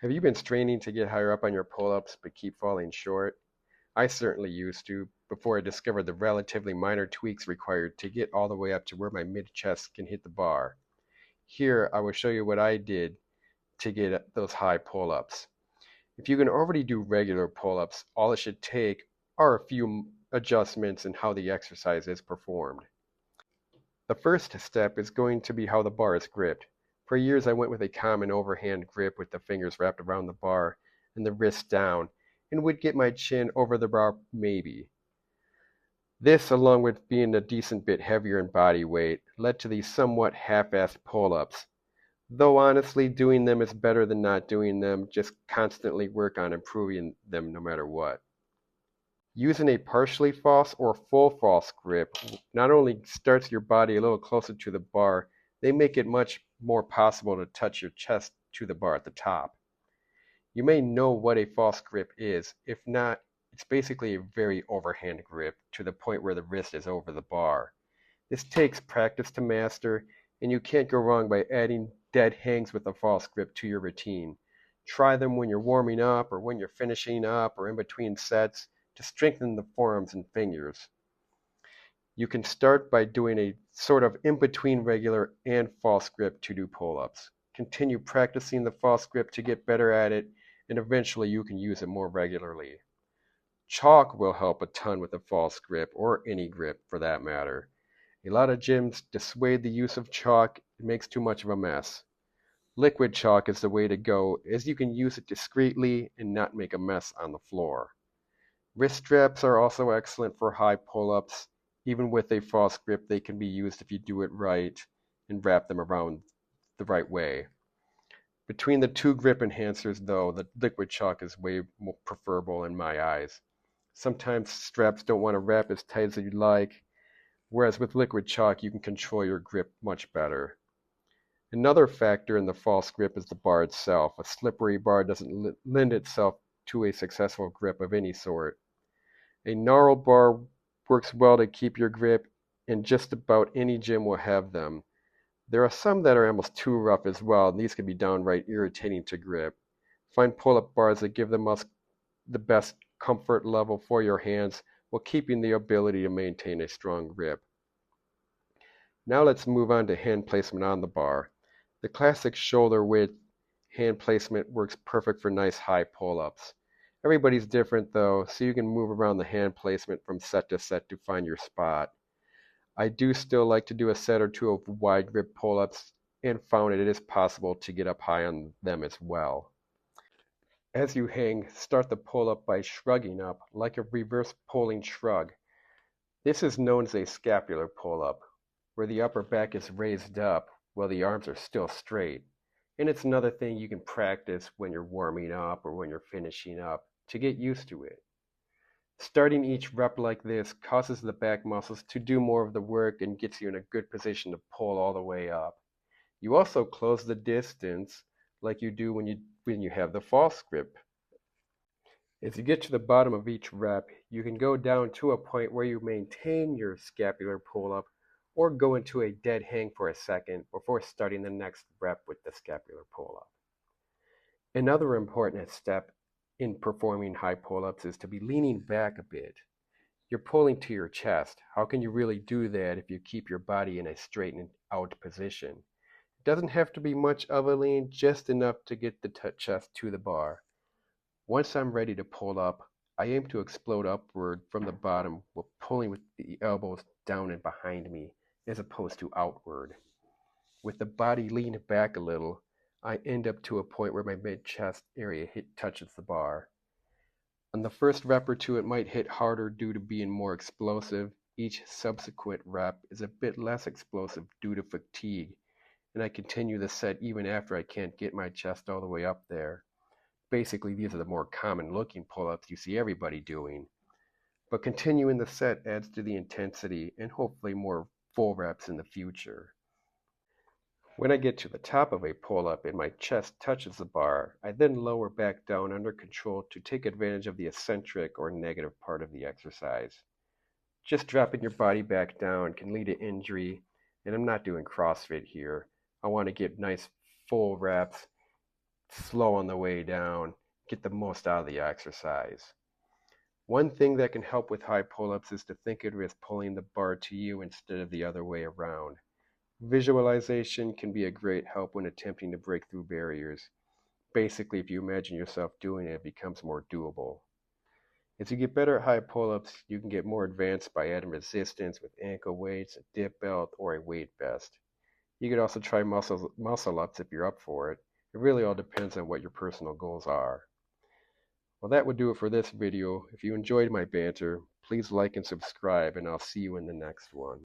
Have you been straining to get higher up on your pull-ups but keep falling short? I certainly used to, before I discovered the relatively minor tweaks required to get all the way up to where my mid-chest can hit the bar. Here, I will show you what I did to get those high pull-ups. If you can already do regular pull-ups, all it should take are a few adjustments in how the exercise is performed. The first step is going to be how the bar is gripped. For years I went with a common overhand grip with the fingers wrapped around the bar and the wrist down, and would get my chin over the bar maybe. This, along with being a decent bit heavier in body weight, led to these somewhat half-assed pull-ups. Though honestly, doing them is better than not doing them, just constantly work on improving them no matter what. Using a partially false or full false grip not only starts your body a little closer to the bar, they make it much more possible to touch your chest to the bar at the top. You may know what a false grip is. If not, it's basically a very overhand grip to the point where the wrist is over the bar. This takes practice to master, and you can't go wrong by adding dead hangs with a false grip to your routine. Try them when you're warming up or when you're finishing up or in between sets to strengthen the forearms and fingers. You can start by doing a sort of in-between regular and false grip to do pull-ups. Continue practicing the false grip to get better at it, and eventually you can use it more regularly. Chalk will help a ton with a false grip, or any grip for that matter. A lot of gyms dissuade the use of chalk. It makes too much of a mess. Liquid chalk is the way to go, as you can use it discreetly and not make a mess on the floor. Wrist straps are also excellent for high pull-ups. Even with a false grip, they can be used if you do it right and wrap them around the right way. Between the two grip enhancers, though, the liquid chalk is way more preferable in my eyes. Sometimes straps don't want to wrap as tight as you'd like, whereas with liquid chalk you can control your grip much better. Another factor in the false grip is the bar itself. A slippery bar doesn't lend itself to a successful grip of any sort. A gnarled bar works well to keep your grip, and just about any gym will have them. There are some that are almost too rough as well, and these can be downright irritating to grip. Find pull-up bars that give the best comfort level for your hands while keeping the ability to maintain a strong grip. Now let's move on to hand placement on the bar. The classic shoulder width hand placement works perfect for nice high pull-ups. Everybody's different though, so you can move around the hand placement from set to set to find your spot. I do still like to do a set or two of wide grip pull-ups, and found it is possible to get up high on them as well. As you hang, start the pull-up by shrugging up, like a reverse pulling shrug. This is known as a scapular pull-up, where the upper back is raised up while the arms are still straight. And it's another thing you can practice when you're warming up or when you're finishing up to get used to it. Starting each rep like this causes the back muscles to do more of the work and gets you in a good position to pull all the way up. You also close the distance like you do when you have the false grip. As you get to the bottom of each rep, you can go down to a point where you maintain your scapular pull-up or go into a dead hang for a second before starting the next rep with the scapular pull-up. Another important step in performing high pull-ups is to be leaning back a bit. You're pulling to your chest. How can you really do that if you keep your body in a straightened out position? It doesn't have to be much of a lean, just enough to get the chest to the bar. Once I'm ready to pull up, I aim to explode upward from the bottom while pulling with the elbows down and behind me, as opposed to outward. With the body leaned back a little, I end up to a point where my mid-chest area touches the bar. On the first rep or two, it might hit harder due to being more explosive. Each subsequent rep is a bit less explosive due to fatigue, and I continue the set even after I can't get my chest all the way up there. Basically, these are the more common looking pull-ups you see everybody doing. But continuing the set adds to the intensity and hopefully more full reps in the future. When I get to the top of a pull-up and my chest touches the bar, I then lower back down under control to take advantage of the eccentric or negative part of the exercise. Just dropping your body back down can lead to injury, and I'm not doing CrossFit here. I want to get nice full reps, slow on the way down, get the most out of the exercise. One thing that can help with high pull-ups is to think of it as pulling the bar to you instead of the other way around. Visualization can be a great help when attempting to break through barriers. Basically, if you imagine yourself doing it, it becomes more doable. As you get better at high pull-ups, you can get more advanced by adding resistance with ankle weights, a dip belt, or a weight vest. You could also try muscle ups if you're up for it. It really all depends on what your personal goals are. Well, that would do it for this video. If you enjoyed my banter, please like and subscribe, and I'll see you in the next one.